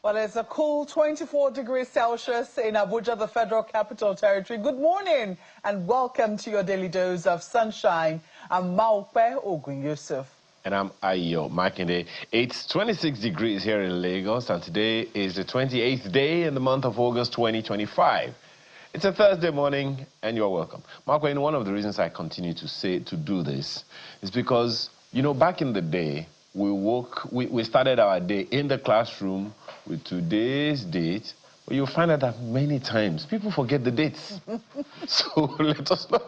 Well, it's a cool 24 degrees Celsius in Abuja, the Federal Capital Territory. Good morning and welcome to your daily dose of sunshine. I'm Maupe Ogun Yusuf. And I'm Ayo Makinde. It's 26 degrees here in Lagos, and today is the 28th day in the month of August 2025. It's a Thursday morning, and you're welcome. Mark, one of the reasons I continue to do this is because, you know, back in the day, we started our day in the classroom with today's date. But you'll find out that many times people forget the dates. So let us know.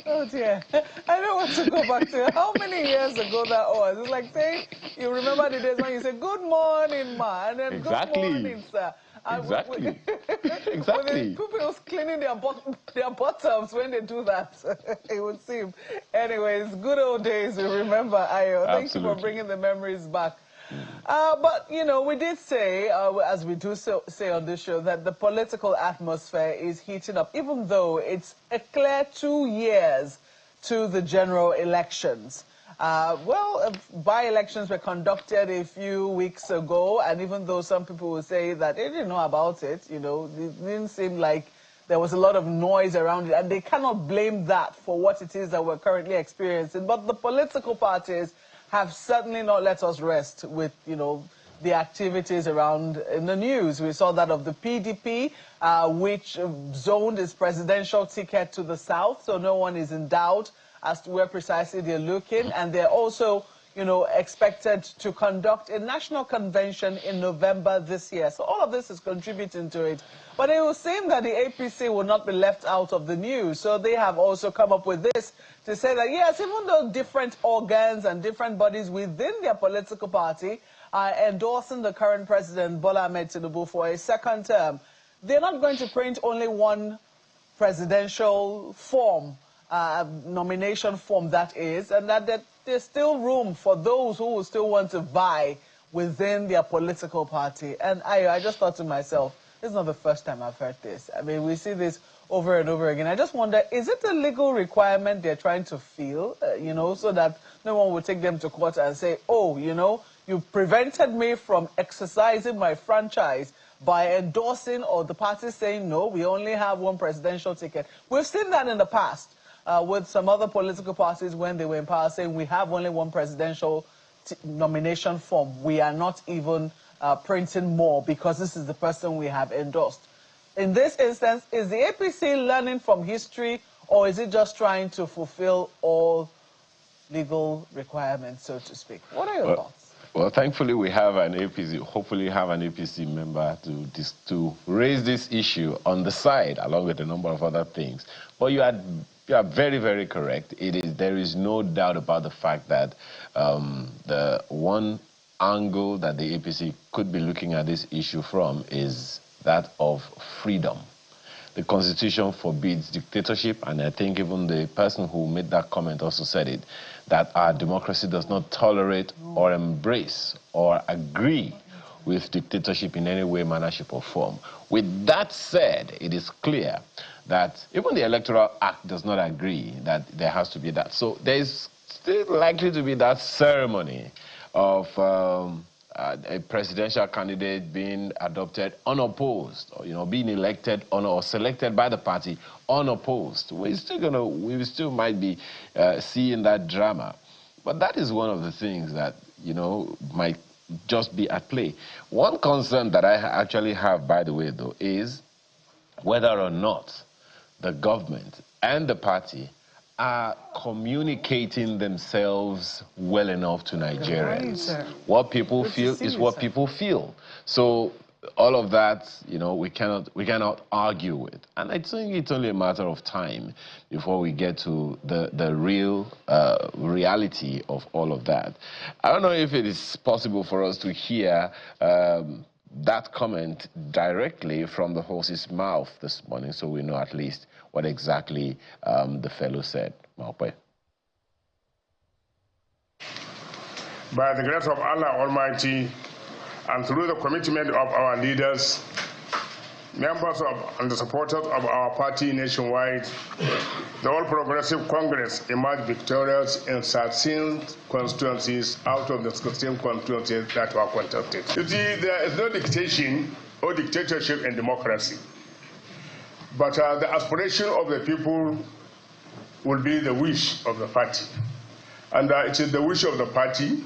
Oh dear, I don't want to go back to how many years ago that was. It's like saying you remember the days when you say good morning, ma, and then Exactly. good morning, sir. Exactly. Exactly. People cleaning their bottoms when they do that, it would seem. Anyways, good old days we remember, Ayo. Thank you for bringing the memories back. But, you know, we did say, as we do say on this show, that the political atmosphere is heating up, even though it's a clear 2 years to the general elections. By-elections were conducted a few weeks ago, and even though some people will say that they didn't know about it, you know, it didn't seem like there was a lot of noise around it, and they cannot blame that for what it is that we're currently experiencing. But the political parties have certainly not let us rest with, you know, the activities around in the news. We saw that of the PDP, which zoned its presidential ticket to the south, so no one is in doubt as to where precisely they're looking. And they're also, you know, expected to conduct a national convention in November this year. So all of this is contributing to it. But it will seem that the APC will not be left out of the news. So they have also come up with this to say that, yes, even though different organs and different bodies within their political party are endorsing the current president, Bola Ahmed Tinubu, for a second term, they're not going to print only one presidential form, nomination form that is, and that there's still room for those who will still want to vie within their political party. And I just thought to myself, this is not the first time I've heard this. I mean, we see this over and over again. I just wonder, is it a legal requirement they're trying to fill, you know, so that no one will take them to court and say, oh, you know, you prevented me from exercising my franchise by endorsing, or the party saying, no, we only have one presidential ticket. We've seen that in the past with some other political parties when they were in power, saying we have only one presidential nomination form. We are not even printing more because this is the person we have endorsed. In this instance, is the APC learning from history, or is it just trying to fulfill all legal requirements, so to speak? What are your thoughts? Well, thankfully we have an APC, hopefully have an APC member to raise this issue on the side, along with a number of other things. But you are very, very correct. There is no doubt about the fact that the one angle that the APC could be looking at this issue from is that of freedom. The Constitution forbids dictatorship, and I think even the person who made that comment also said it, that our democracy does not tolerate or embrace or agree with dictatorship in any way, manner, shape, or form. With that said, it is clear that even the Electoral Act does not agree that there has to be that. So there is still likely to be that ceremony of a presidential candidate being adopted unopposed, or, you know, being elected or selected by the party unopposed. We still might be seeing that drama. But that is one of the things that, you know, might just be at play. One concern that I actually have, by the way, though, is whether or not the government and the party are communicating themselves well enough to Nigerians. Right, what people feel is what people feel. So all of that, you know, we cannot argue with. And I think it's only a matter of time before we get to the real reality of all of that. I don't know if it is possible for us to hear that comment directly from the horse's mouth this morning, so we know at least what exactly the fellow said. Maupe. By the grace of Allah Almighty and through the commitment of our leaders, members of and the supporters of our party nationwide, the All Progressive Congress emerged victorious in 13 constituencies out of the 16 constituencies that were contested. You see, there is no dictation or dictatorship in democracy, but the aspiration of the people will be the wish of the party. And it is the wish of the party.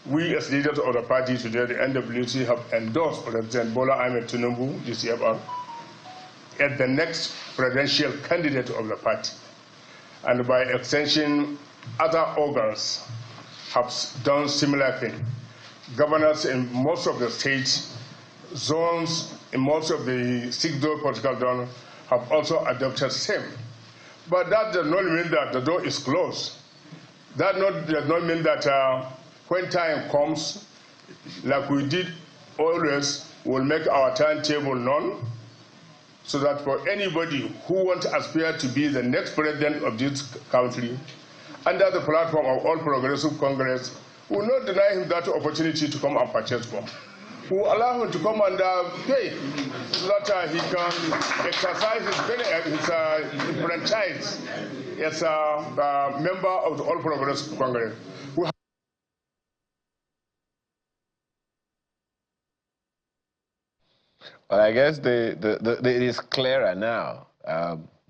We, as leaders of the party today, the NWC, have endorsed President Bola Ahmed Tinubu, DCFR, as the next presidential candidate of the party. And by extension, other organs have done similar thing. Governors in most of the states, zones in most of the 6 political zones have also adopted same. But that does not mean that the door is closed. That does not mean that when time comes, like we did always, we'll make our timetable known so that for anybody who wants to aspire to be the next president of this country, under the platform of All Progressive Congress, we will not deny him that opportunity to come and purchase form. We will allow him to come and pay so that he can exercise his franchise as a member of the All Progressive Congress. Well, I guess it is clearer now.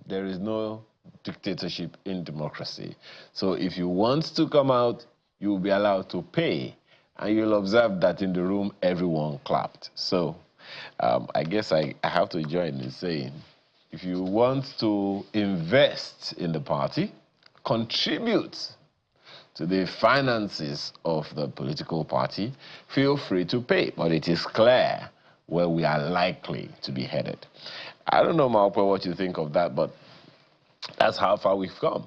There is no dictatorship in democracy. So if you want to come out, you will be allowed to pay. And you'll observe that in the room, everyone clapped. So I guess I have to join in saying, if you want to invest in the party, contribute to the finances of the political party, feel free to pay. But it is clear where we are likely to be headed. I don't know, Malpa, what you think of that, but that's how far we've come.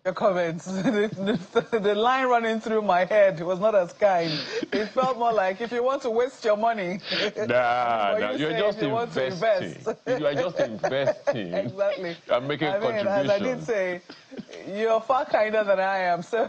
Your comments, the line running through my head was not as kind. It felt more like if you want to waste your money. No, you're just investing. You are just investing. Exactly. I'm making a contribution. As I did say, you're far kinder than I am. So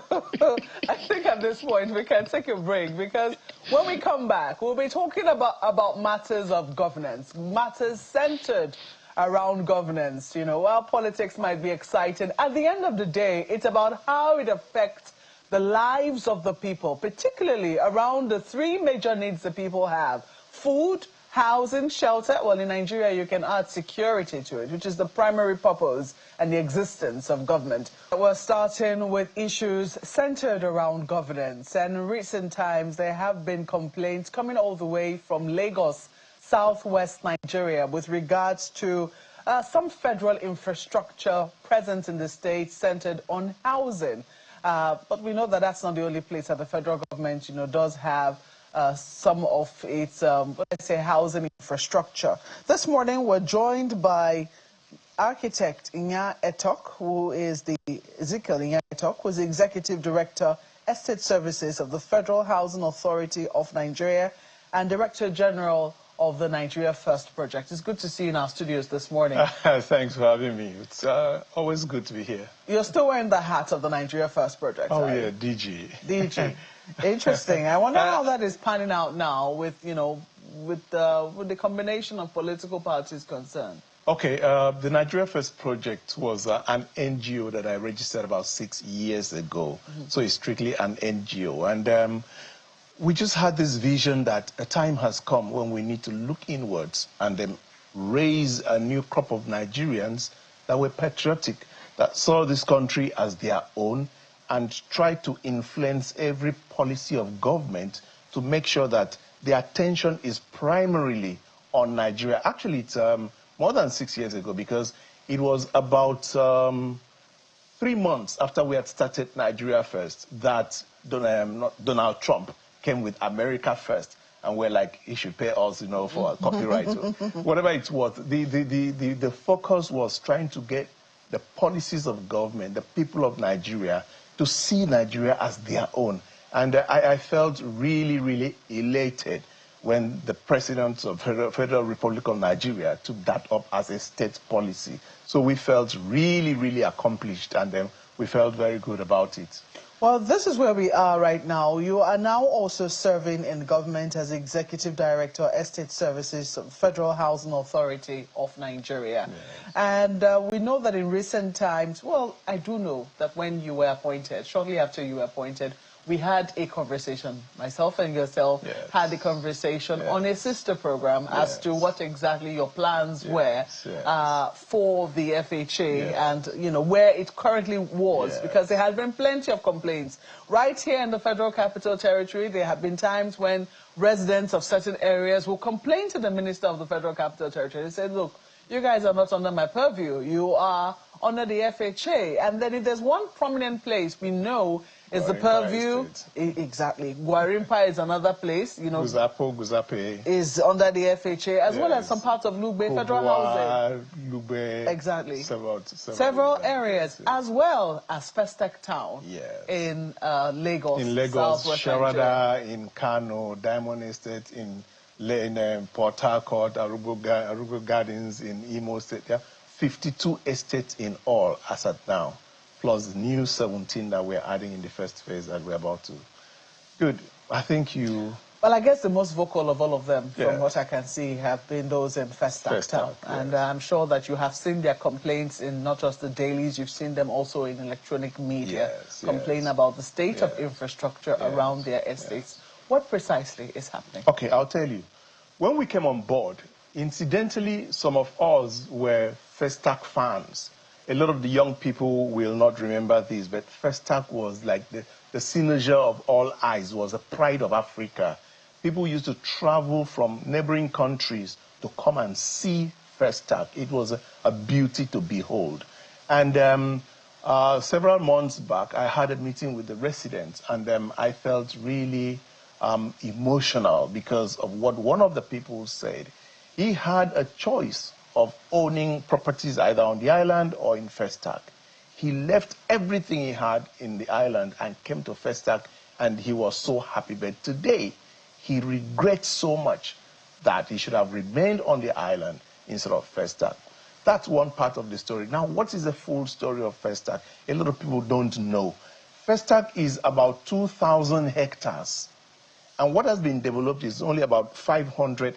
I think at this point we can take a break, because when we come back, we'll be talking about matters of governance, matters centered around governance. You know, while politics might be exciting, at the end of the day, it's about how it affects the lives of the people, particularly around the 3 major needs that people have: food, housing, shelter. Well, in Nigeria, you can add security to it, which is the primary purpose and the existence of government. We're starting with issues centered around governance. And in recent times, there have been complaints coming all the way from Lagos, southwest Nigeria, with regards to some federal infrastructure present in the state centered on housing. But we know that that's not the only place that the federal government, does have some of its, let's say, housing infrastructure. This morning, we're joined by architect Inya Etok, who is the Ezekiel Inya Etok, who is the Executive Director, Estate Services of the Federal Housing Authority of Nigeria and Director General of the Nigeria First Project. It's good to see you in our studios this morning. Thanks for having me. It's always good to be here. You're still wearing the hat of the Nigeria First Project. Oh, right? Yeah, DG. DG. Interesting. I wonder how that is panning out now with, with the combination of political parties concerned. Okay, the Nigeria First Project was an NGO that I registered about 6 years ago. So it's strictly an NGO. And we just had this vision that a time has come when we need to look inwards and then raise a new crop of Nigerians that were patriotic, that saw this country as their own, and try to influence every policy of government to make sure that the attention is primarily on Nigeria. Actually, it's more than 6 years ago, because it was about 3 months after we had started Nigeria First that Donald Trump came with America First, and we're like, he should pay us, for copyright. Whatever it's worth, the focus was trying to get the policies of government, the people of Nigeria, to see Nigeria as their own. And I felt really, really elated when the president of Federal Republic of Nigeria took that up as a state policy. So we felt really, really accomplished, and we felt very good about it. Well, this is where we are right now. You are now also serving in government as Executive Director, Estate Services, Federal Housing Authority of Nigeria. Yes. And we know that in recent times, well, I do know that when you were appointed, shortly after you were appointed, we had a conversation. Myself and yourself Yes. had a conversation Yes. on a sister program as to what exactly your plans were for the FHA and, you know, where it currently was, because there had been plenty of complaints. Right here in the Federal Capital Territory, there have been times when residents of certain areas will complain to the Minister of the Federal Capital Territory and say, look, you guys are not under my purview. You are under the FHA. And then if there's one prominent place we know is the purview. Exactly. Gwarimpa is another place, you know. Guzape is under the FHA, as well as some parts of Lugbe Federal Housing. Lugbe. Exactly. Several areas, as well as Festac Town in Lagos. In Lagos, Sharada, Nigeria. in Kano, Diamond Estate, in Port Harcourt, Arugo Gardens in Imo State. Yeah, 52 estates in all as at now, plus the new 17 that we're adding in the first phase that we're about to. Good. I think you... Well, I guess the most vocal of all of them, from what I can see, have been those in Festac Town. And I'm sure that you have seen their complaints in not just the dailies, you've seen them also in electronic media complain about the state of infrastructure around their estates. What precisely is happening? Okay, I'll tell you. When we came on board, incidentally, some of us were Festac fans. A lot of the young people will not remember this, but Festac was like the signature of all eyes, was a pride of Africa. People used to travel from neighboring countries to come and see Festac. It was a beauty to behold. And several months back, I had a meeting with the residents, and I felt really emotional because of what one of the people said. He had a choice of owning properties either on the island or in Festac. He left everything he had in the island and came to Festac, and he was so happy. But today, he regrets so much that he should have remained on the island instead of Festac. That's one part of the story. Now, what is the full story of Festac? A lot of people don't know. Festac is about 2,000 hectares. And what has been developed is only about 500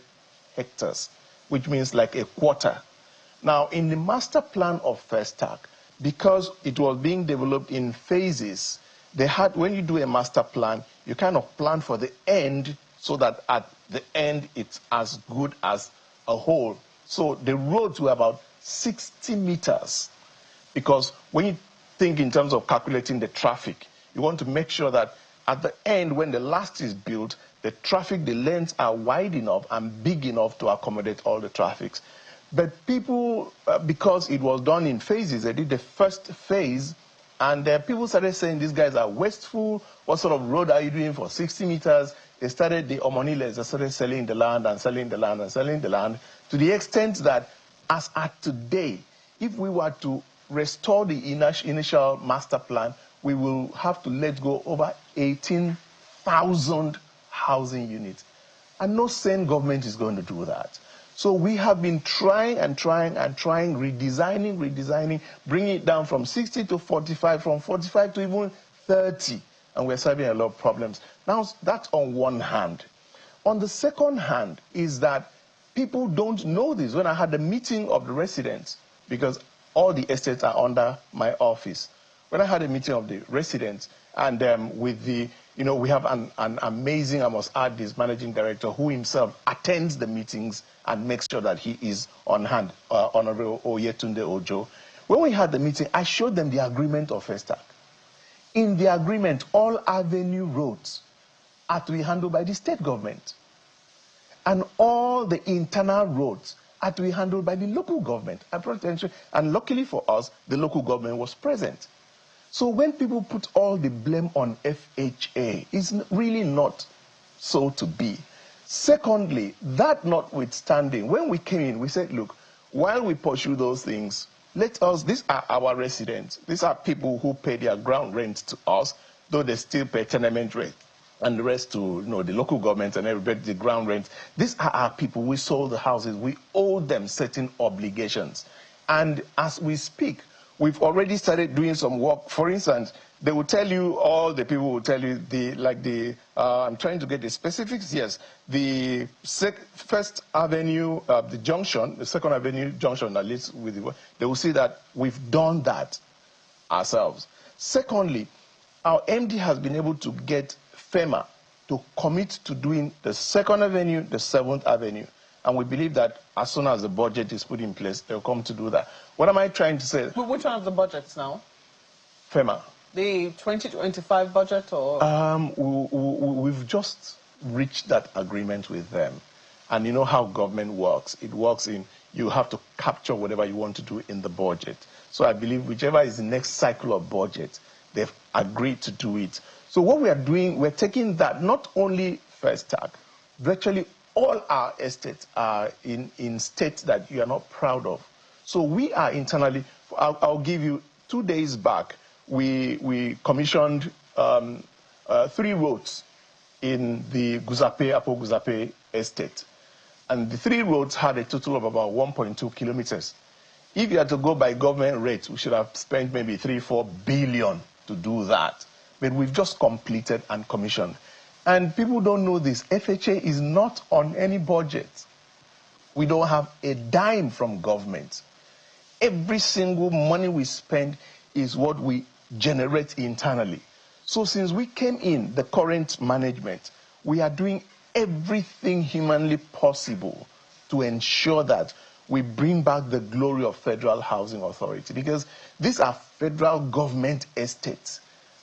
hectares, which means like a quarter. Now, in the master plan of Festac, because it was being developed in phases, they had, when you do a master plan, you kind of plan for the end so that at the end it's as good as a whole. So the roads were about 60 meters, because when you think in terms of calculating the traffic, you want to make sure that at the end, when the last is built, the traffic, the lanes are wide enough and big enough to accommodate all the traffics. But people, because it was done in phases, they did the first phase, and people started saying, these guys are wasteful. What sort of road are you doing for 60 meters? They started, the Omoniles, they started selling the land and selling the land and selling the land, to the extent that, as at today, if we were to restore the initial master plan, we will have to let go over 18,000 housing units. And no sane government is going to do that. So we have been trying and trying and trying, redesigning, bringing it down from 60 to 45, from 45 to even 30. And we're solving a lot of problems. Now, that's on one hand. On the second hand is that people don't know this. When I had a meeting of the residents, because all the estates are under my office, when I had a meeting of the residents, and with the, you know, we have an amazing, I must add, this managing director who himself attends the meetings and makes sure that he is on hand, Honorable Oyetunde Ojo. When we had the meeting, I showed them the agreement of Festac. In the agreement, all avenue roads are to be handled by the state government. And all the internal roads are to be handled by the local government. And luckily for us, the local government was present. So when people put all the blame on FHA, it's really not so to be. Secondly, that notwithstanding, when we came in, we said, look, while we pursue those things, let us, these are our residents. These are people who pay their ground rent to us, though they still pay tenement rent, and the rest to, you know, the local government and everybody, the ground rent. These are our people. We sold the houses. We owe them certain obligations. And as we speak, we've already started doing some work. For instance, they will tell you, all the people will tell you, I'm trying to get the specifics, yes, the First Avenue, the junction, the Second Avenue junction that leads with the, they will see that we've done that ourselves. Secondly, our MD has been able to get FEMA to commit to doing the Second Avenue, the 7th Avenue. And we believe that as soon as the budget is put in place, they'll come to do that. What am I trying to say? Which one of the budgets now? FEMA. The 2025 budget, or? We've just reached that agreement with them. And you know how government works. It works in, you have to capture whatever you want to do in the budget. So I believe whichever is the next cycle of budget, they've agreed to do it. So what we are doing, we're taking that, not only Festac, virtually all our estates are in states that you are not proud of. So we are internally, I'll give you, 2 days back, we commissioned 3 roads in the Apo Guzape estate. And the 3 roads had a total of about 1.2 kilometers. If you had to go by government rates, we should have spent maybe 3-4 billion to do that. But we've just completed and commissioned. And people don't know this. FHA is not on any budget. We don't have a dime from government. Every single money we spend is what we generate internally. So since we came in, the current management, we are doing everything humanly possible to ensure that we bring back the glory of Federal Housing Authority, because these are federal government estates.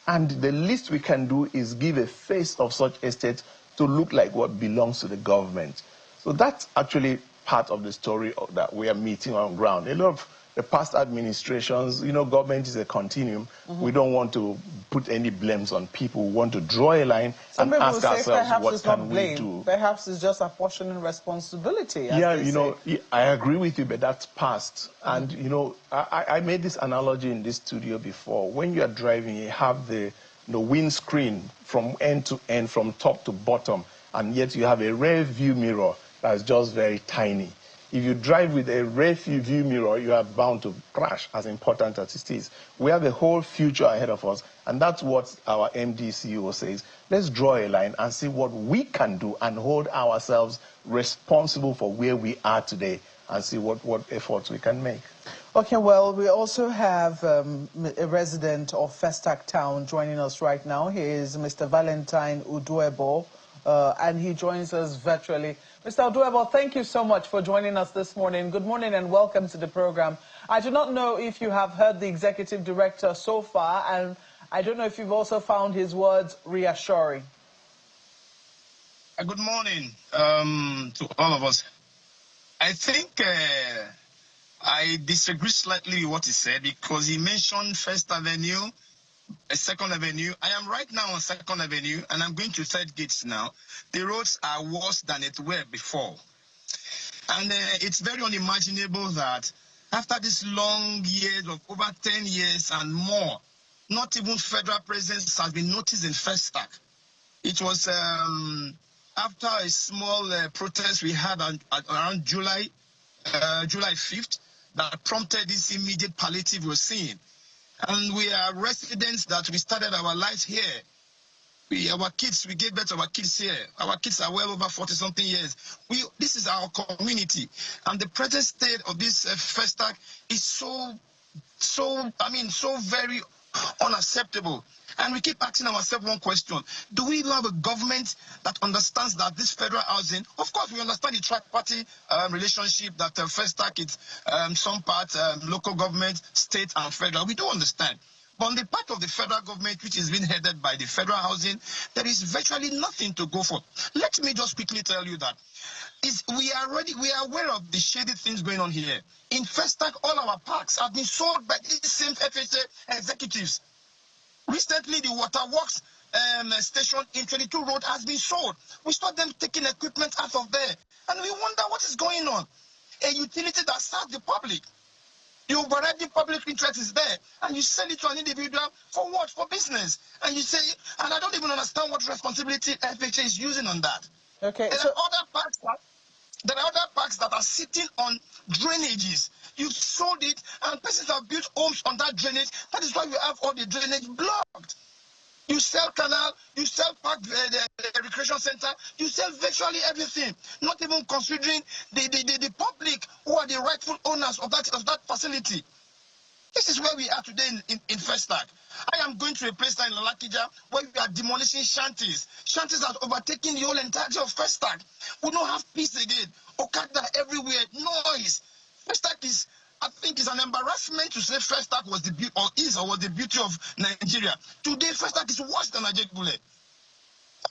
And the least we can do is give a face of such estates to look like what belongs to the government. So that's actually part of the story that we are meeting on ground. A lot of the past administrations, you know, government is a continuum. We don't want to put any blames on people. We want to draw a line and ask ourselves, what can we do? Perhaps it's just apportioning responsibility. Yeah, you know, I agree with you, but that's past. And, you know, I made this analogy in this studio before. When you are driving, you have the windscreen from end to end, from top to bottom, and yet you have a rear view mirror that's just very tiny. If you drive with a rear view mirror, you are bound to crash, as important as it is. We have a whole future ahead of us, and that's what our MD CEO says. Let's draw a line and see what we can do and hold ourselves responsible for where we are today and see what efforts we can make. Okay, well, we also have a resident of Festac Town joining us right now. He is Mr. Valentine Uduebo, and he joins us virtually. Mr. Uduebo, thank you so much for joining us this morning. Good morning and welcome to the program. I do not know if you have heard the executive director so far, and I don't know if you've also found his words reassuring. Good morning to all of us. I think I disagree slightly with what he said, because he mentioned First Avenue, Second Avenue. I am right now on Second Avenue, and I'm going to Third Gates now. The roads are worse than it were before. And it's very unimaginable that after this long years of over 10 years and more, not even federal presence has been noticed in Festac. It was after a small protest we had around July 5th that prompted this immediate palliative we're seeing. And we are residents that we started our lives here. Our kids, we gave birth to our kids here. Our kids are well over 40-something years. This is our community. And the present state of this Festac is so very unacceptable. And we keep asking ourselves one question. Do we have a government that understands that this federal housing, of course we understand the tri-party relationship that Festac is some part local government, state and federal. We do understand. But on the part of the federal government, which is being headed by the federal housing, there is virtually nothing to go for. Let me just quickly tell you that we are aware of the shady things going on here. In Festac, all our parks have been sold by these same FHA executives. Recently, the waterworks station in 22 Road has been sold. We saw them taking equipment out of there. And we wonder what is going on. A utility that serves the public. The overriding public interest is there. And you sell it to an individual for what? For business. And you say, and I don't even understand what responsibility FHA is using on that. Okay. There are other parks that are sitting on drainages. You sold it, and persons have built homes on that drainage. That is why we have all the drainage blocked. You sell canal, you sell park, the recreation center, you sell virtually everything, not even considering the public who are the rightful owners of that facility. This is where we are today in Festac. I am going to a place like Lalakija where we are demolishing shanties. Shanties are overtaking the whole entirety of Festac. We don't have peace again. Okada everywhere, noise. Festac is, I think, is an embarrassment to say Festac was the beauty, or was the beauty of Nigeria. Today, Festac is worse than Ajegule.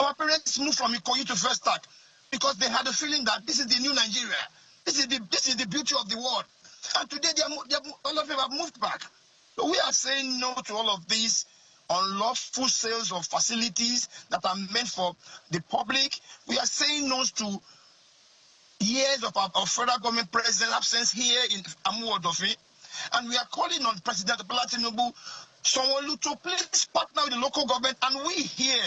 Our parents moved from Ikoyi to Festac because they had a feeling that this is the new Nigeria. This is the beauty of the world. And today, all of them have moved back. So we are saying no to all of these unlawful sales of facilities that are meant for the public. We are saying no to years of federal government president absence here in Amuodofi. And we are calling on President Bola Tinubu, Sanwo-Olu, to please partner with the local government, and we here.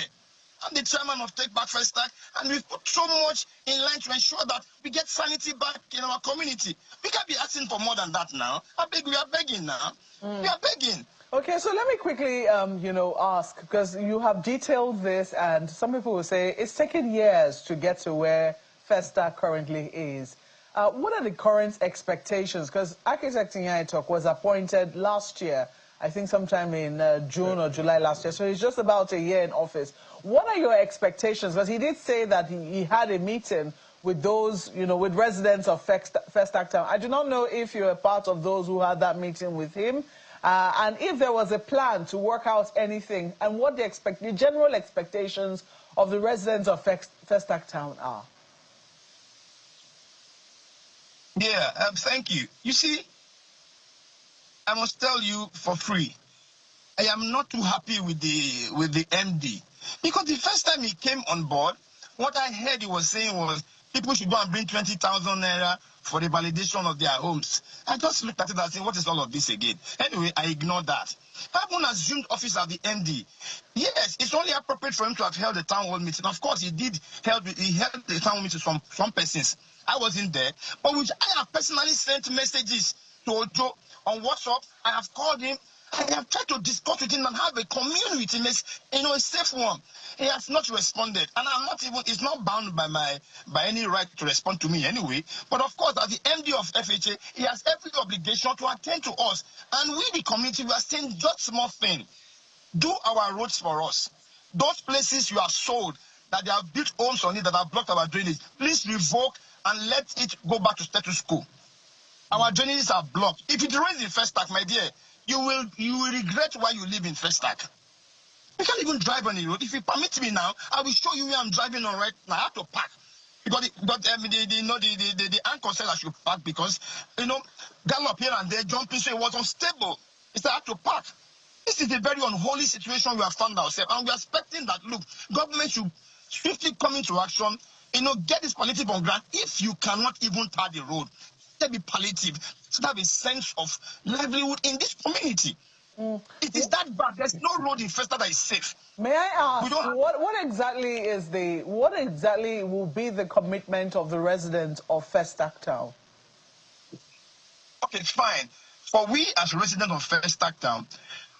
I'm the chairman of Take Back Festac, and we've put so much in line to ensure that we get sanity back in our community. We can't be asking for more than that now. I beg, we are begging now. We are begging. Okay, so let me quickly, ask, because you have detailed this, and some people will say it's taken years to get to where Festac currently is. What are the current expectations? Because Architect Nyaitok was appointed last year, I think sometime in June or July last year, so he's just about a year in office. What are your expectations? Because he did say that he had a meeting with those, with residents of Festac Town. I do not know if you're a part of those who had that meeting with him, and if there was a plan to work out anything, and what the general expectations of the residents of Festac Town are. Yeah, thank you. You see, I must tell you for free, I am not too happy with the MD. Because the first time he came on board, what I heard he was saying was people should go and bring 20,000 naira for the validation of their homes. I just looked at it and said, what is all of this again? Anyway, I ignored that. Having assumed office as the MD, yes, it's only appropriate for him to have held a town hall meeting. Of course, he held the town hall meeting from some persons. I wasn't there, but which I have personally sent messages to Ojo on WhatsApp. I have called him. I have tried to discuss with him and have a commune with him, a safe one. He has not responded, and he's not bound by any right to respond to me anyway. But of course, as the MD of FHA, he has every obligation to attend to us. And we, the community, we are saying just small thing. Do our roads for us. Those places you have sold, that they have built homes on it, that have blocked our drainage, please revoke and let it go back to status quo. Our drainages are blocked. If it rains in Festac, my dear, you will regret why you live in Festac. You can't even drive on the road. If you permit me now, I will show you where I'm driving on right now. I have to park. Because the anchor said I should park because, gallop here and there, jumping, so it was unstable. He said I have to park. This is a very unholy situation we have found ourselves. And we are expecting that, look, government should swiftly come into action, get this palliative on ground. If you cannot even tar the road, let be palliative. To have a sense of livelihood in this community. It is that bad. There's no road in Festac that is safe. May I ask, what exactly will be the commitment of the residents of Festac Town? Okay, fine. For we as residents of Festac Town,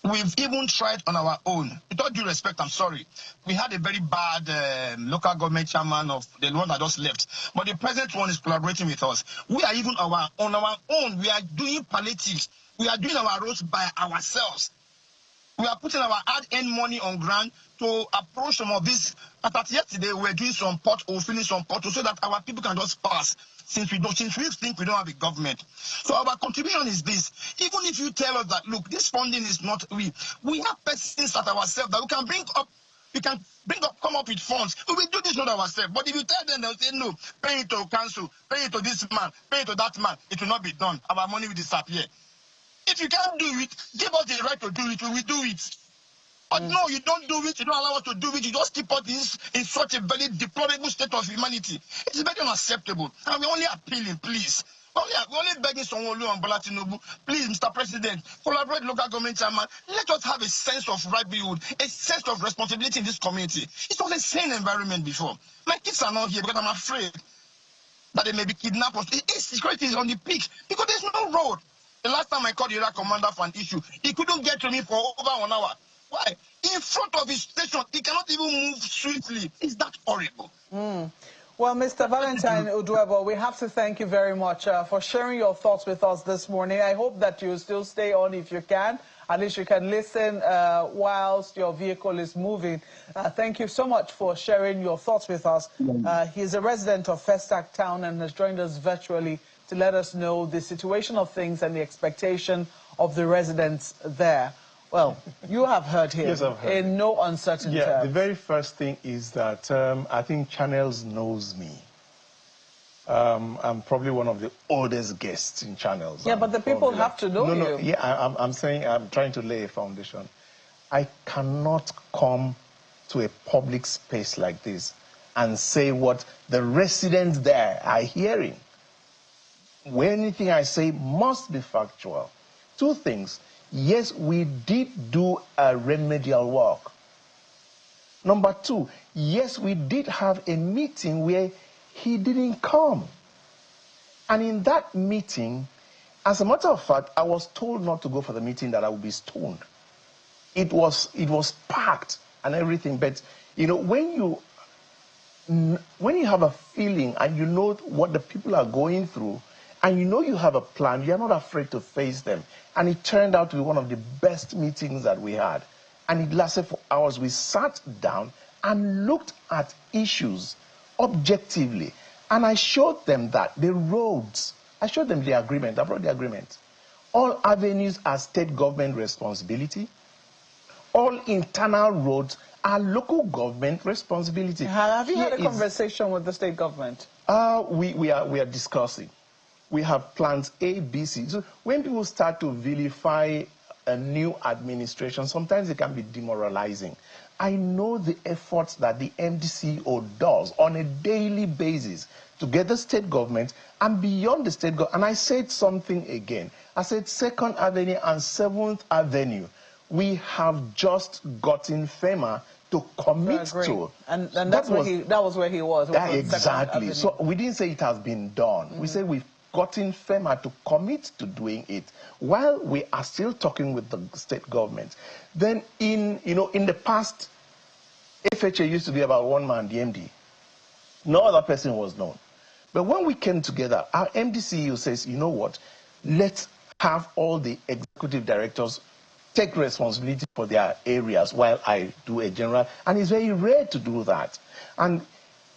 we've even tried on our own. With all due respect, I'm sorry. We had a very bad local government chairman of the one that just left. But the present one is collaborating with us. We are even on our own. We are doing palliatives. We are doing our roads by ourselves. We are putting our hard-earned money on ground to approach some of these. At yesterday, we were doing some potholes, filling some potholes, so that our people can just pass. Since we think we don't have a government. So our contribution is this. Even if you tell us that, look, this funding is not we have persons at ourselves that we can come up with funds. We will do this not ourselves. But if you tell them, they'll say, no, pay it to council, pay it to this man, pay it to that man, it will not be done. Our money will disappear. If you can't do it, give us the right to do it, we will do it. But no, you don't do it, you don't allow us to do it, you just keep us in such a very deplorable state of humanity. It's very unacceptable. And we're only appealing, please. We're only begging Sanwo-Olu and Bola Tinubu, please, Mr. President, collaborate with local government chairman. Let us have a sense of livelihood, a sense of responsibility in this community. It was a sane environment before. My kids are not here because I'm afraid that they may be kidnappers. Insecurity is on the peak because there's no road. The last time I called the Iraq commander for an issue, he couldn't get to me for over 1 hour. Why? In front of his station, he cannot even move swiftly. Is that horrible? Well, Mr. Valentine Uduebo, we have to thank you very much for sharing your thoughts with us this morning. I hope that you still stay on if you can. At least you can listen whilst your vehicle is moving. Thank you so much for sharing your thoughts with us. He's a resident of Festac Town and has joined us virtually to let us know the situation of things and the expectation of the residents there. Well, you have heard him. Yes, I've heard in no uncertain terms. The very first thing is that I think Channels knows me. I'm probably one of the oldest guests in Channels. Yeah, but the people have to know you. No, yeah, I'm saying I'm trying to lay a foundation. I cannot come to a public space like this and say what the residents there are hearing. Anything I say must be factual. Two things. Yes, we did do a remedial work. Number two, yes, we did have a meeting where he didn't come. And in that meeting, as a matter of fact, I was told not to go for the meeting, that I would be stoned. It was packed and everything. But, you know, when you have a feeling and you know what the people are going through, and you know you have a plan, you're not afraid to face them. And it turned out to be one of the best meetings that we had. And it lasted for hours. We sat down and looked at issues objectively. And I showed them that the roads, I showed them the agreement, I brought the agreement. All avenues are state government responsibility. All internal roads are local government responsibility. Have you had a conversation with the state government? We are discussing. We have plans A, B, C. So when people start to vilify a new administration, sometimes it can be demoralizing. I know the efforts that the MDCO does on a daily basis to get the state government and beyond the state government. And I said something again. I said 2nd Avenue and 7th Avenue, we have just gotten FEMA to commit to. And that was where he was. Exactly. So we didn't say it has been done. We said we've gotten FEMA to commit to doing it while we are still talking with the state government. Then in the past, FHA used to be about one man, the MD. No other person was known. But when we came together, our MD-CEO says, you know what, let's have all the executive directors take responsibility for their areas while I do a general. And it's very rare to do that. And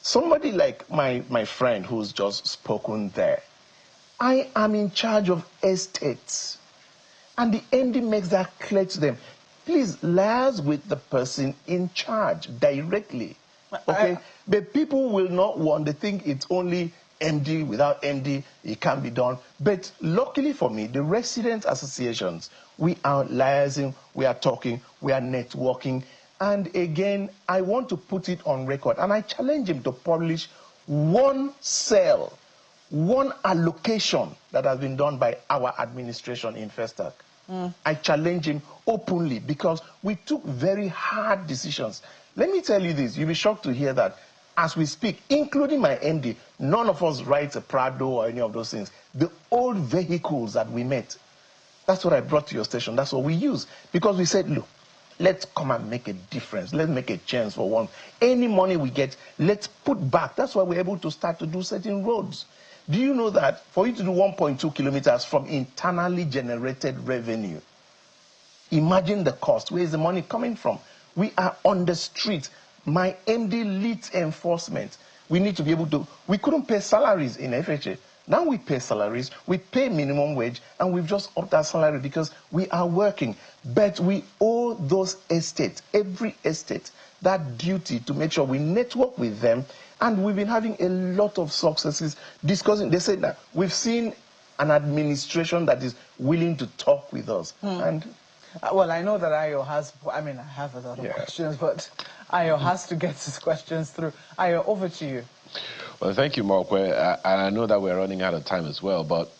somebody like my friend who's just spoken there, I am in charge of estates. And the MD makes that clear to them. Please liaise with the person in charge directly. Okay? But people will not want to think it's only MD. Without MD, it can't be done. But luckily for me, the resident associations, we are liaising, we are talking, we are networking. And again, I want to put it on record. And I challenge him to publish one cell, one allocation that has been done by our administration in Festac. I challenge him openly because we took very hard decisions. Let me tell you this, you'll be shocked to hear that as we speak, including my MD, none of us rides a Prado or any of those things. The old vehicles that we met, that's what I brought to your station. That's what we use. Because we said, look, let's come and make a difference. Let's make a change for one. Any money we get, let's put back. That's why we're able to start to do certain roads. Do you know that for you to do 1.2 kilometers from internally generated revenue, imagine the cost. Where is the money coming from? We are on the street. My MD leads enforcement. We need to be able to, we couldn't pay salaries in FHA. Now we pay salaries, we pay minimum wage, and we've just upped our salary because we are working. But we owe those estates, every estate, that duty to make sure we network with them. And we've been having a lot of successes discussing. They said that we've seen an administration that is willing to talk with us. And well, I know that Ayo has, I mean, I have a lot of questions, but Ayo has to get his questions through. Ayo, over to you. Well, thank you, Mark. And I know that we're running out of time as well, but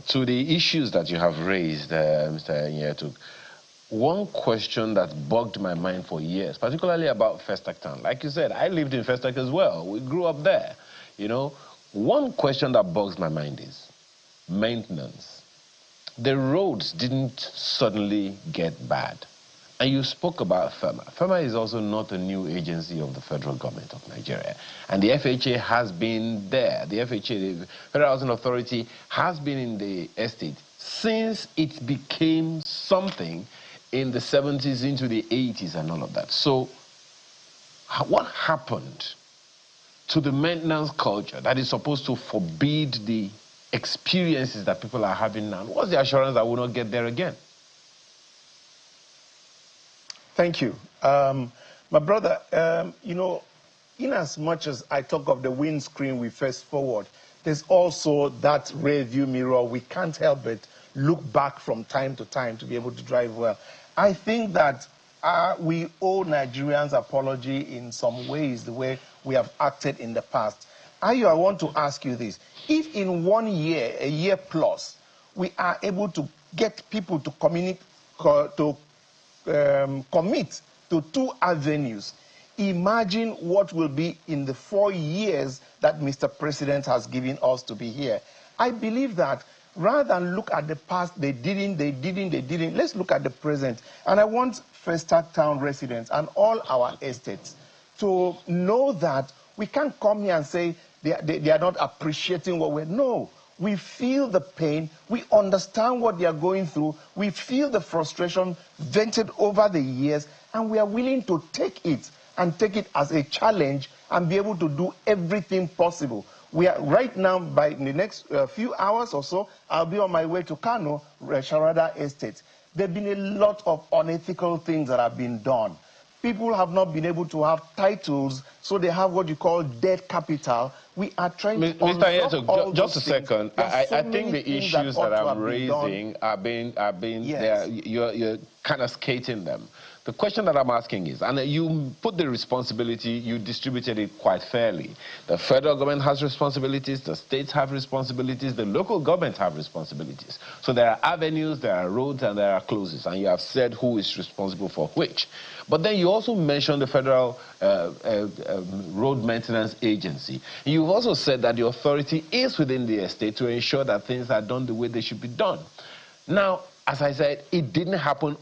to the issues that you have raised, Mr. Nyetuk, one question that bugged my mind for years, particularly about Festac Town. Like you said, I lived in Festac as well. We grew up there. You know, One question that bogs my mind is maintenance. The roads didn't suddenly get bad. And you spoke about FEMA. FEMA is also not a new agency of the federal government of Nigeria. And the FHA has been there. The FHA, the Federal Housing Authority, has been in the estate since it became something in the 70s into the 80s and all of that. So what happened to the maintenance culture that is supposed to forbid the experiences that people are having now? What's the assurance that we'll not get there again? Thank you. My brother, you know, in as much as I talk of the windscreen we face forward, there's also that rear view mirror. We can't help but look back from time to time to be able to drive well. I think that we owe Nigerians apology in some ways, the way we have acted in the past. I want to ask you this. If in 1 year, a year plus, we are able to get people to commit to 2 avenues, imagine what will be in the 4 years that Mr. President has given us to be here. I believe that rather than look at the past, they didn't, let's look at the present. And I want Festac Town residents and all our estates to know that we can't come here and say they are not appreciating what we're, no. We feel the pain, we understand what they are going through, we feel the frustration vented over the years, and we are willing to take it and take it as a challenge and be able to do everything possible. We are right now, by the next few hours or so, I'll be on my way to Kano, Sharada Estate. There have been a lot of unethical things that have been done. People have not been able to have titles, so they have what you call dead capital. We are trying to Mr. Yeto, just a second. I think the issues that I'm raising are being yes. You're kind of skating them. The question that I'm asking is, and you put the responsibility, you distributed it quite fairly. The federal government has responsibilities, the states have responsibilities, the local government have responsibilities. So there are avenues, there are roads, and there are closes, and you have said who is responsible for which. But then you also mentioned the Federal Road Maintenance Agency. You've also said that the authority is within the estate to ensure that things are done the way they should be done. Now, as I said, it didn't happen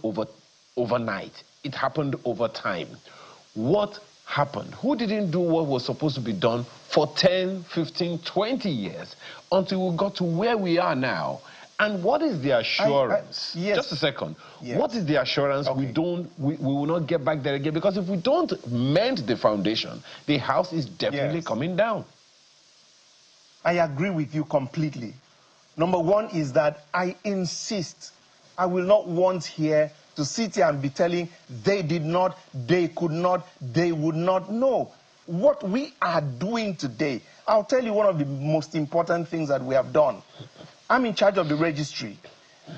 overnight. It happened over time. What happened? Who didn't do what was supposed to be done for 10, 15, 20 years until we got to where we are now? And what is the assurance? Yes. Just a second. Yes. What is the assurance we will not get back there again? Because if we don't mend the foundation, the house is definitely coming down. I agree with you completely. Number one is that I insist, I will not want here to sit here and be telling they did not, they could not, they would not. No. What we are doing today, I'll tell you one of the most important things that we have done. I'm in charge of the registry,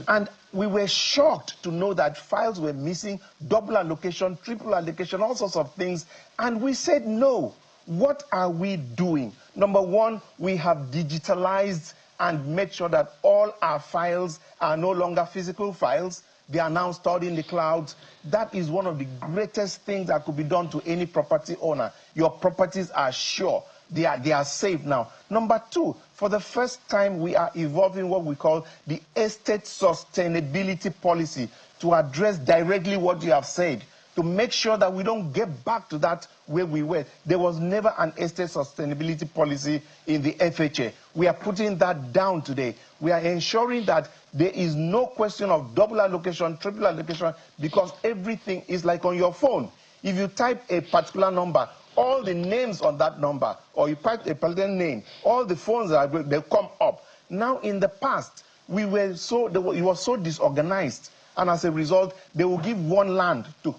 and we were shocked to know that files were missing, double allocation, triple allocation, all sorts of things, and we said no. What are we doing? Number one, we have digitalized and made sure that all our files are no longer physical files. They are now stored in the clouds. That is one of the greatest things that could be done to any property owner. Your properties are sure. They are safe now. Number two, for the first time, we are evolving what we call the estate sustainability policy to address directly what you have said, to make sure that we don't get back to that where we were. There was never an estate sustainability policy in the FHA. We are putting that down today. We are ensuring that there is no question of double allocation, triple allocation, because everything is like on your phone. If you type a particular number, all the names on that number, or you type a particular name, all the phones that are, they come up. Now, in the past, it was so disorganized, and as a result, they will give one land to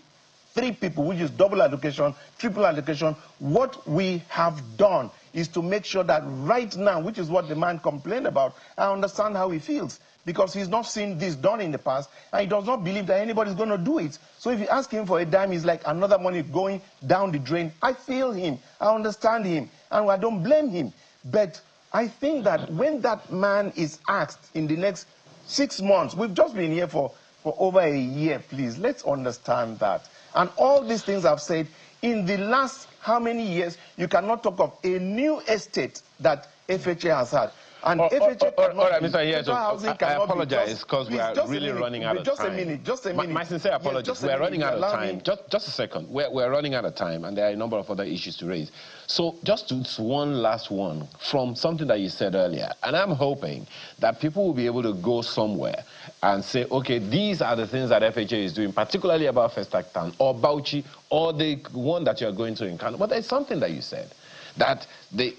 3 people, which is double allocation, triple allocation. What we have done is to make sure that right now, which is what the man complained about, I understand how he feels, because he's not seen this done in the past, and he does not believe that anybody's going to do it. So if you ask him for a dime, he's like another money going down the drain. I feel him, I understand him, and I don't blame him. But I think that when that man is asked in the next 6 months, we've just been here for over a year, please, let's understand that. And all these things I've said, in the last how many years, you cannot talk of a new estate that FHA has had. And all FHA right, Mr. Yes, I apologize because we are really running out of time. Just a minute. My sincere apologies. We are running out of time. Just a second. We're running out of time, and there are a number of other issues to raise. So just one last one from something that you said earlier, and I'm hoping that people will be able to go somewhere and say, okay, these are the things that FHA is doing, particularly about Festac Town or Bauchi or the one that you're going to encounter. But there's something that you said, that the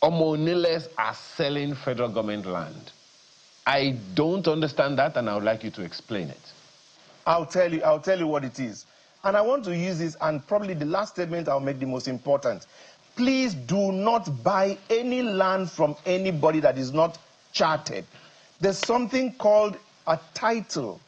Omoniles are selling federal government land. I don't understand that, and I would like you to explain it. I'll tell you what it is. And I want to use this, and probably the last statement I'll make the most important. Please do not buy any land from anybody that is not chartered. There's something called a title.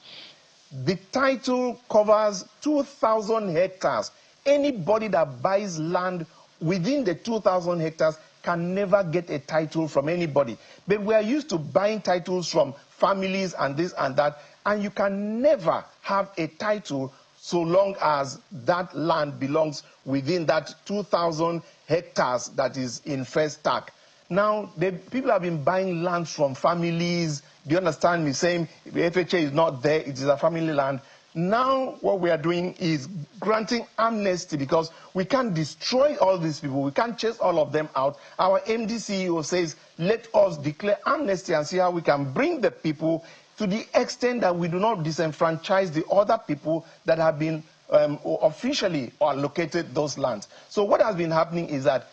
The title covers 2,000 hectares. Anybody that buys land within the 2,000 hectares can never get a title from anybody. But we are used to buying titles from families and this and that, and you can never have a title so long as that land belongs within that 2,000 hectares that is in Festac. Now, people have been buying lands from families. Do you understand me saying the FHA is not there, it is a family land? Now what we are doing is granting amnesty, because we can't destroy all these people. We can't chase all of them out. Our MD CEO says, let us declare amnesty and see how we can bring the people to the extent that we do not disenfranchise the other people that have been officially allocated those lands. So what has been happening is that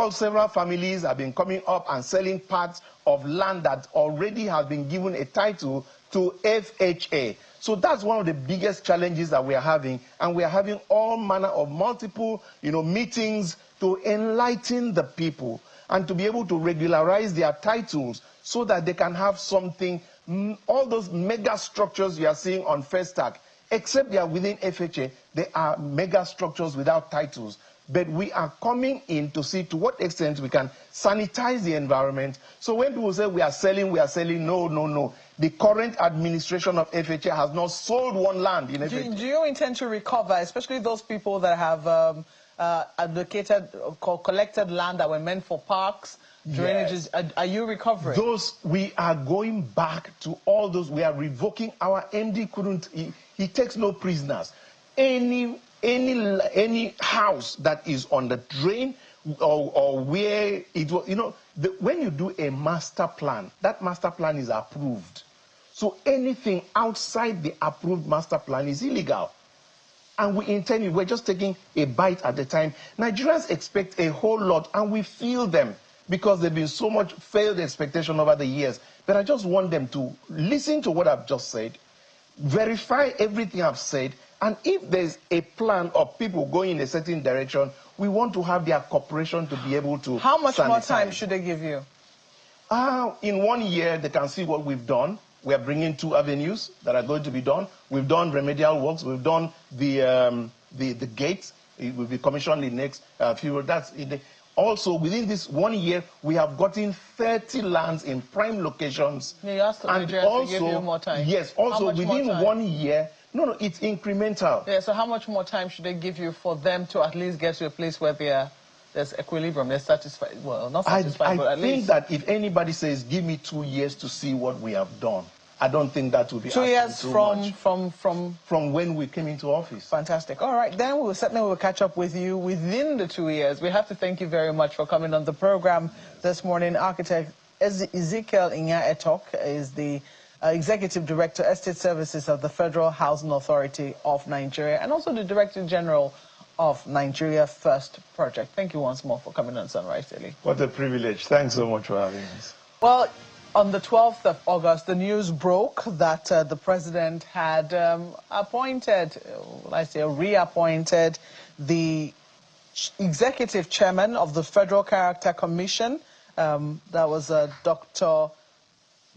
several families have been coming up and selling parts of land that already has been given a title to FHA. So that's one of the biggest challenges that we are having, and we are having all manner of multiple, meetings to enlighten the people and to be able to regularize their titles so that they can have something. All those mega structures you are seeing on Festac, except they are within FHA, they are mega structures without titles. But we are coming in to see to what extent we can sanitize the environment. So when people say we are selling, no. The current administration of FHA has not sold one land in FHA. Do you intend to recover, especially those people that have allocated or collected land that were meant for parks, drainages? Yes. Are you recovering? We are going back to all those. We are revoking. Our MD couldn't, he takes no prisoners. Any house that is on the drain or where it was, when you do a master plan, that master plan is approved. So anything outside the approved master plan is illegal. And we're just taking a bite at a time. Nigerians expect a whole lot, and we feel them because there's been so much failed expectation over the years. But I just want them to listen to what I've just said, verify everything I've said, and if there's a plan of people going in a certain direction, we want to have their cooperation to be able to How much sanitize. more time should they give you? In 1 year, they can see what we've done. We are bringing 2 avenues that are going to be done. We've done remedial works. We've done the gates. It will be commissioned in the next few. Also, within this 1 year, we have gotten 30 lands in prime locations. You asked Nigerians to give you more time. Yes, also within 1 year. No, it's incremental. Yeah, so how much more time should they give you for them to at least get to a place where there's equilibrium, they're satisfied? Well, not satisfied, but at least. I think that if anybody says, give me 2 years to see what we have done, I don't think that will be 2 years from when we came into office. Fantastic. All right, then we'll certainly catch up with you within the 2 years. We have to thank you very much for coming on the program this morning. Architect Ezekiel Inya-Etok is the Executive Director, Estate Services of the Federal Housing Authority of Nigeria, and also the Director General of Nigeria First Project. Thank you once more for coming on Sunrise Daily. What a privilege. Thanks so much for having us. Well, on the 12th of August, the news broke that the president had reappointed the executive chairman of the Federal Character Commission. That was Dr.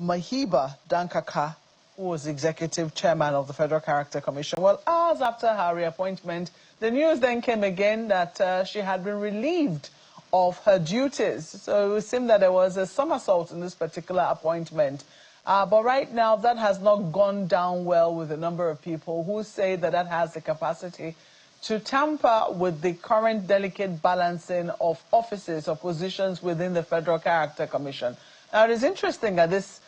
Mahiba Dankaka, who was executive chairman of the Federal Character Commission. Well, hours after her reappointment, the news then came again that she had been relieved of her duties. So it would seem that there was a somersault in this particular appointment. But right now, that has not gone down well with a number of people who say that has the capacity to tamper with the current delicate balancing of offices or positions within the Federal Character Commission. Now, it is interesting that this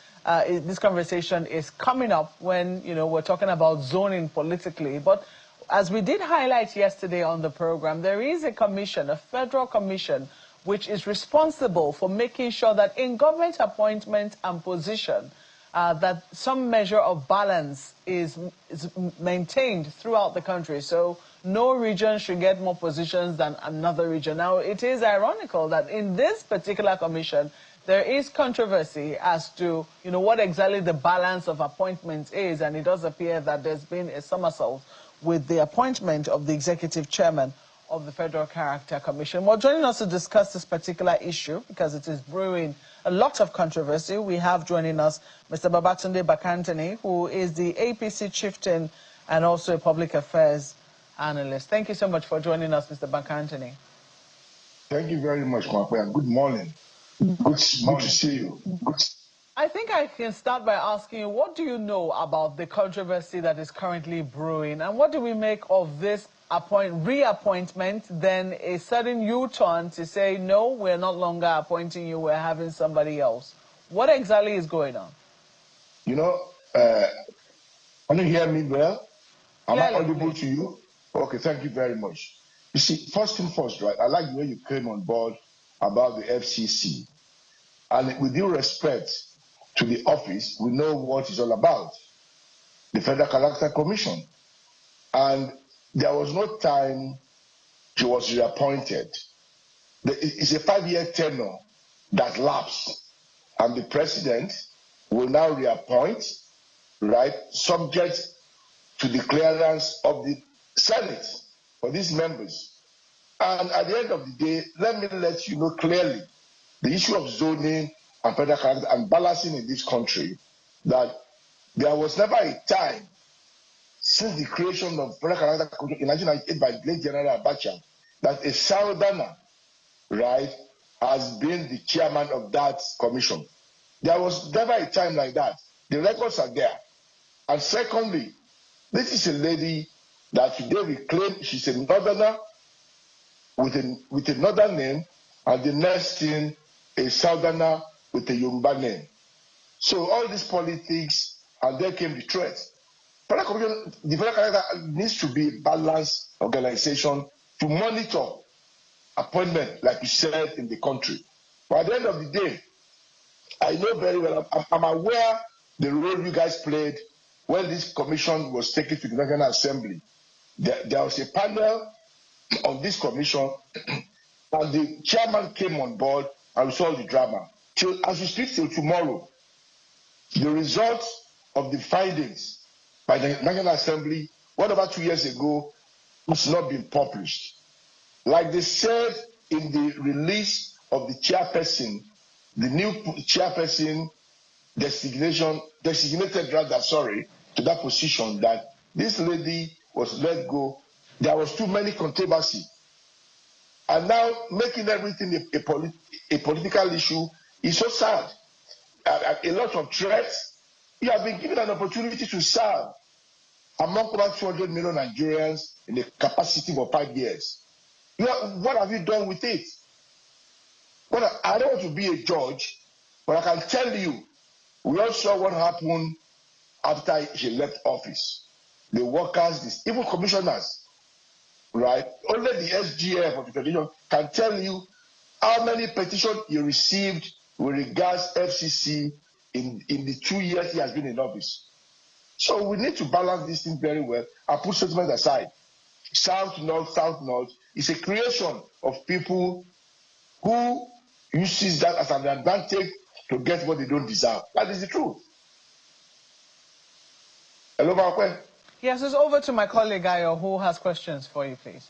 conversation is coming up when, we're talking about zoning politically. But as we did highlight yesterday on the program, there is a commission, a federal commission, which is responsible for making sure that in government appointment and position, that some measure of balance is maintained throughout the country. So no region should get more positions than another region. Now, it is ironical that in this particular commission, there is controversy as to, what exactly the balance of appointments is, and it does appear that there's been a somersault with the appointment of the executive chairman of the Federal Character Commission. Well, joining us to discuss this particular issue, because it is brewing a lot of controversy, we have joining us Mr. Babatunde Bakantani, who is the APC chieftain and also a public affairs analyst. Thank you so much for joining us, Mr. Bakantani. Thank you very much, Mwakwe. Good morning. Good to see you. I think I can start by asking you, what do you know about the controversy that is currently brewing, and what do we make of this reappointment, then a sudden U-turn to say, no, we're not longer appointing you, we're having somebody else? What exactly is going on? Can you hear me well? Am I audible please. to you? Okay, thank you very much. You see, first thing first, right, I like the way you came on board about the FCC. And with due respect to the office, we know what it's all about, the Federal Character Commission. And there was no time she was reappointed. It's a 5-year tenure that lapsed. And the president will now reappoint, right, subject to the clearance of the Senate for these members. And at the end of the day, let me let you know clearly the issue of zoning and federal character and balancing in this country, that there was never a time since the creation of Federal Character Commission in 1998 by late General Abacha that a Southerner, right, has been the chairman of that commission. There was never a time like that. The records are there. And secondly, this is a lady that today we claim she's a Northerner with a Northern name, and the next thing a Southerner with a Yoruba name. So all these politics, and there came the threat. The Federal Character needs to be a balanced organization to monitor appointment, like you said, in the country. But at the end of the day, I know very well, I'm aware the role you guys played when this commission was taken to the National Assembly. There was a panel on this commission, and the chairman came on board and we saw the drama. As we speak till tomorrow, the results of the findings by the National Assembly, whatever 2 years ago, has not been published. Like they said in the release of the chairperson, the new chairperson designated rather, to that position, that this lady was let go. There was too many controversy. And now making everything a political issue is so sad. A lot of threats. You have been given an opportunity to serve among about 200 million Nigerians in a capacity of 5 years. What have you done with it? I don't want to be a judge, but I can tell you, we all saw what happened after she left office. The workers, even commissioners, right? Only the SGF of the Federation can tell you how many petitions you received with regards FCC in the 2 years he has been in office. So we need to balance this thing very well and put sentiment aside. South, North is a creation of people who uses that as an advantage to get what they don't deserve. That is the truth. Hello, Mark. Yes, it's over to my colleague Ayo, who has questions for you, please.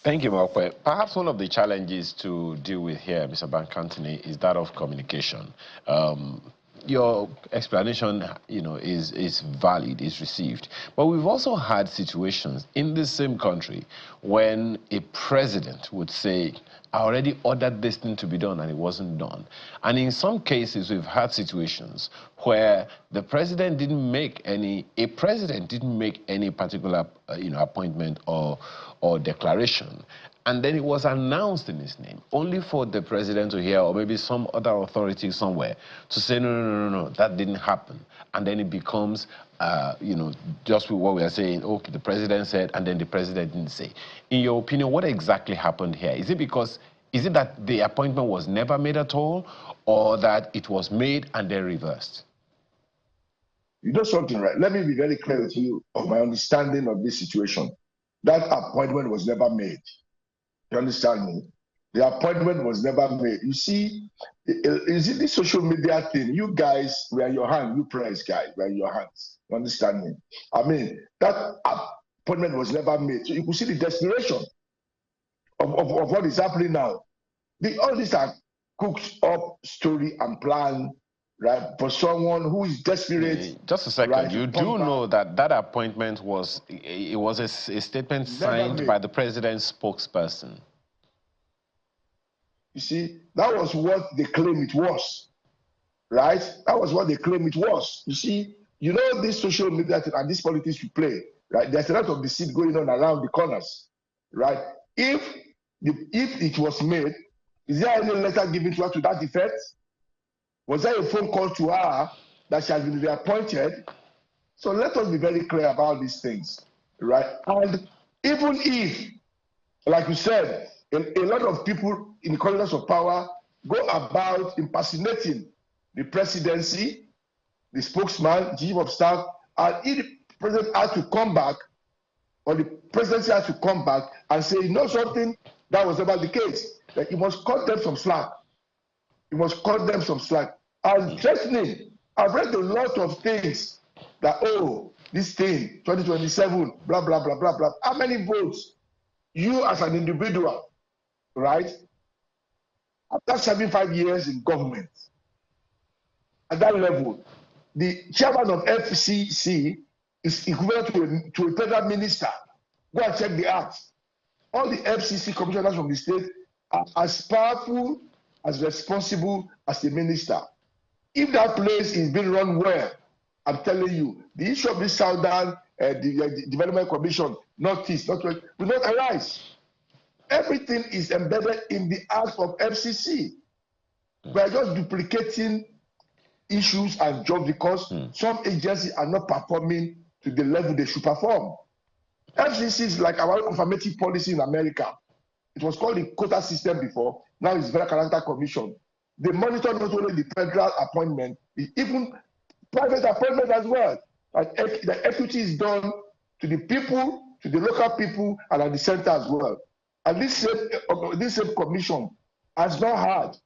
Thank you, Mwakwe. Perhaps one of the challenges to deal with here, Mr. Bankantoni, is that of communication. your explanation, is valid, is received. But we've also had situations in this same country when a president would say, I already ordered this thing to be done, and it wasn't done. And in some cases, we've had situations where the president didn't make any particular, appointment or declaration. And then it was announced in his name, only for the president to hear, or maybe some other authority somewhere, to say, no, that didn't happen. And then it becomes, just with what we are saying, okay, the president said, and then the president didn't say. In your opinion, what exactly happened here? Is it that the appointment was never made at all, or that it was made and then reversed? You know something, right? Let me be very clear with you of my understanding of this situation. That appointment was never made. You understand me? The appointment was never made. You see, is it this social media thing? You guys, we're in your hand. You press, guys, we're in your hands. You understand me? I mean, that appointment was never made. So you could see the desperation of what is happening now. All these are cooked up story and plan, right, for someone who is desperate. Just a second. Right, you do know that appointment was a statement signed by the president's spokesperson. You see, that was what they claim it was, right? That was what they claim it was. You see, this social media and this politics we play, right? There's a lot of deceit going on around the corners, right? If it was made, is there any letter given to her to that effect? Was there a phone call to her that she has been reappointed? So let us be very clear about these things, right? And even if, like you said, a lot of people in the corridors of power go about impersonating the presidency, the spokesman, chief of staff, and if the president has to come back, or the presidency has to come back and say, something, that was never the case, that you must cut them some slack. You must cut them some slack. And trust me, I've read a lot of things that, this thing, 2027, blah, blah, blah, blah, blah. How many votes you as an individual, right, after 75 years in government, at that level, the chairman of FCC is equivalent to a federal minister. Go and check the act. All the FCC commissioners from the state are as powerful, as responsible as the minister. If that place is being run well, I'm telling you, the issue of this Southern the Development Commission, Northeast, Northwest, will not arise. Everything is embedded in the act of FCC. We are just duplicating issues and jobs because some agencies are not performing to the level they should perform. FCC is like our affirmative policy in America. It was called the quota system before. Now it's Federal Character Commission. They monitor not only the federal appointment, even private appointment as well. And the equity is done to the people, to the local people, and at the center as well. And this same commission has not had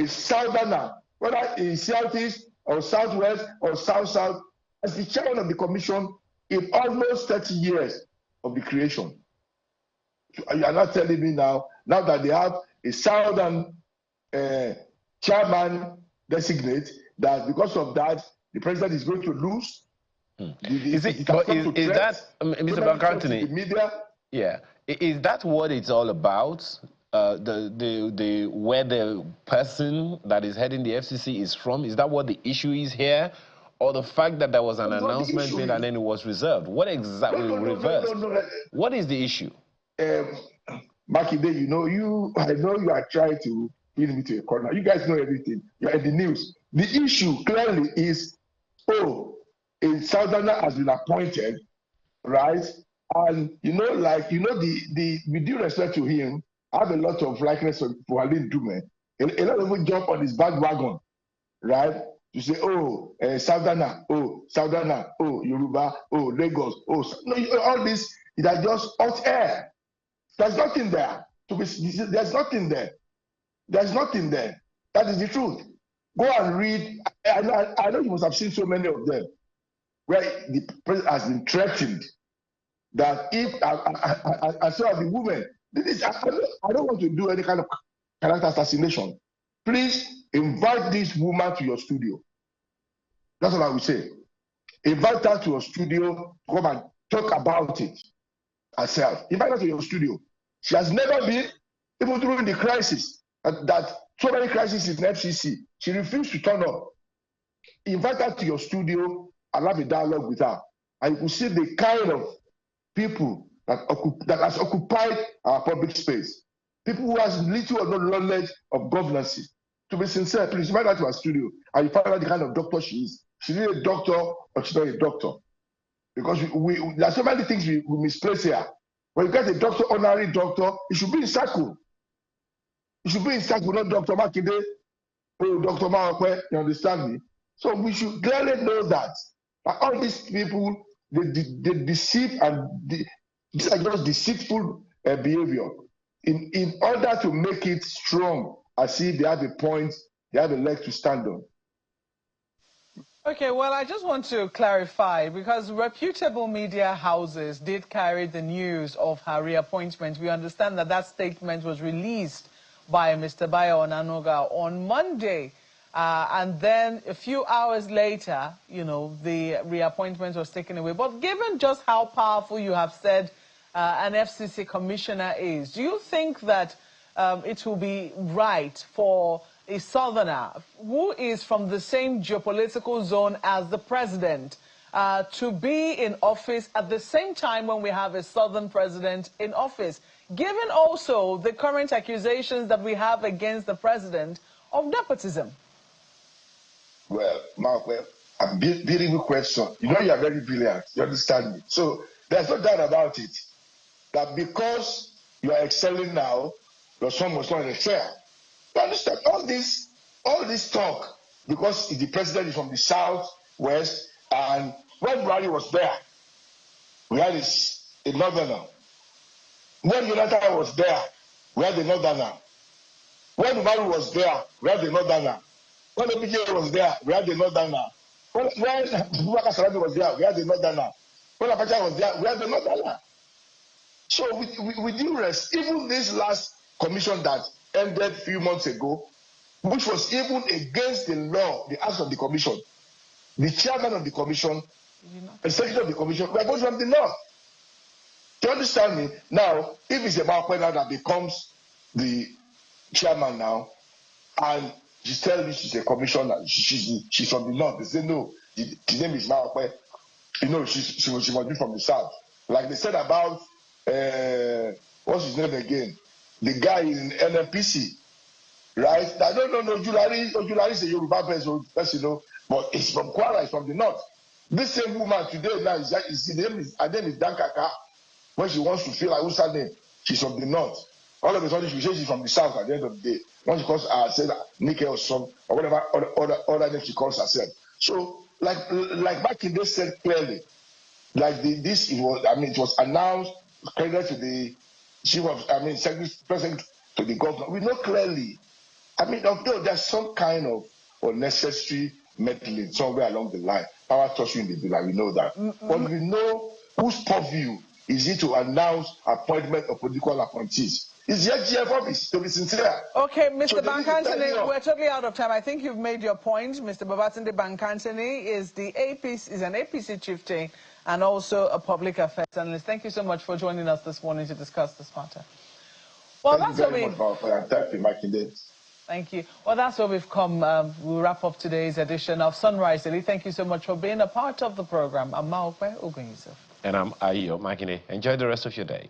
a southerner, whether in southeast or southwest or south-south, as the chairman of the commission in almost 30 years of the creation. You are not telling me now that they have a southern chairman designate, that because of that, the president is going to lose. Is that, Mr. Bankantoni, media? Yeah, is that what it's all about? Where the person that is heading the FCC is from? Is that what the issue is here? Or the fact that there was an announcement made and then it was reserved? What exactly reversed? What is the issue? Makinde, I know you are trying to pin me to a corner. You guys know everything. You're in the news. The issue clearly is, a southerner has been appointed, right? And with due respect to him, I have a lot of likeness for Alain Dume. A lot of people jump on his bandwagon, right? To say, southerner, Yoruba, Lagos, no, all this is just hot air. There's nothing there. There's nothing there. There's nothing there. That is the truth. Go and read. I know you must have seen so many of them, where the president has been threatened that if I saw the woman, I don't want to do any kind of character assassination. Please invite this woman to your studio. That's what I would say. Invite her to your studio, come and talk about it herself. Invite her to your studio. She has never been, even during the crisis, that so many crises in FCC, she refused to turn up. Invite her to your studio and have a dialogue with her. And you will see the kind of people that has occupied our public space. People who has little or no knowledge of governance. To be sincere, please invite her to our studio and you find out the kind of doctor she is. She's not a doctor or she's not a doctor. Because there are so many things we misplace here. When you get a doctor, honorary doctor, it should be in circle. It should be in circle, not Dr. Makinde, or Dr. Mawakwe, you understand me? So we should clearly know that all these people, they deceive and these are just deceitful behavior in order to make it strong, as if they have a point, they have a leg to stand on. Okay, well, I just want to clarify, because reputable media houses did carry the news of her reappointment. We understand that that statement was released by Mr. Bayo Onanoga on Monday. And then a few hours later, you know, the reappointment was taken away. But given just how powerful you have said an FCC commissioner is, do you think that it will be right for a southerner who is from the same geopolitical zone as the president to be in office at the same time when we have a southern president in office, given also the current accusations that we have against the president of nepotism? Well, Mark, a beautiful question. You know you are very brilliant. You understand me? So there's no doubt about it. That because you are excelling now, your son must not excel. You understand? All this talk, because the president is from the south, west, and when Buhari was there, we had a northerner. When Jonathan was there, we had a northerner. When Buhari was there, we had a northerner. When the PJ was there, we had a northerner. When Bubakar Saraki was there, we had a northerner. When Abacha was there, we had a northerner. So with due rest, even this last commission that ended a few months ago, which was even against the law, the acts of the commission, the chairman of the commission, the secretary of the commission, we are both from the north. Do you understand me? Now, if it's about Kwena that becomes the chairman now, and she's telling me she's a commissioner, she's from the north, they say no, the name is Mawakwe. You know, she must be from the south. Like they said about, what's his name again? The guy in NMPC, right? I don't know, Ojulari is a Yoruba person, you know, but it's from Kwara, it's from the north. This same woman today now, her name is Dankaka. When she wants to feel like what's her name, she's from the north. All of a sudden, she says she's from the south at the end of the day. When she calls herself Nike or some, or whatever other name she calls herself. So, like Makinde said clearly, like it was announced, credit to the chief of, president to the governor. We know clearly. Although there's some kind of unnecessary meddling somewhere along the line, power touching the bill, we know that. But we know whose purview is it to announce appointment of political appointees. It's the HGF office, to be sincere. Okay, Mr. Bankantoni, we're totally out of time. I think you've made your point. Mr. Babatunde Bankantoni is an APC chieftain and also a public affairs analyst. Thank you so much for joining us this morning to discuss this matter. Well, Thank you very much, thank you, Makinde. Thank you. Well, that's where we've come. We'll wrap up today's edition of Sunrise Daily. Thank you so much for being a part of the program. I'm Mawakwe Ogun Yusuf. And I'm Ayo Makinde. Enjoy the rest of your day.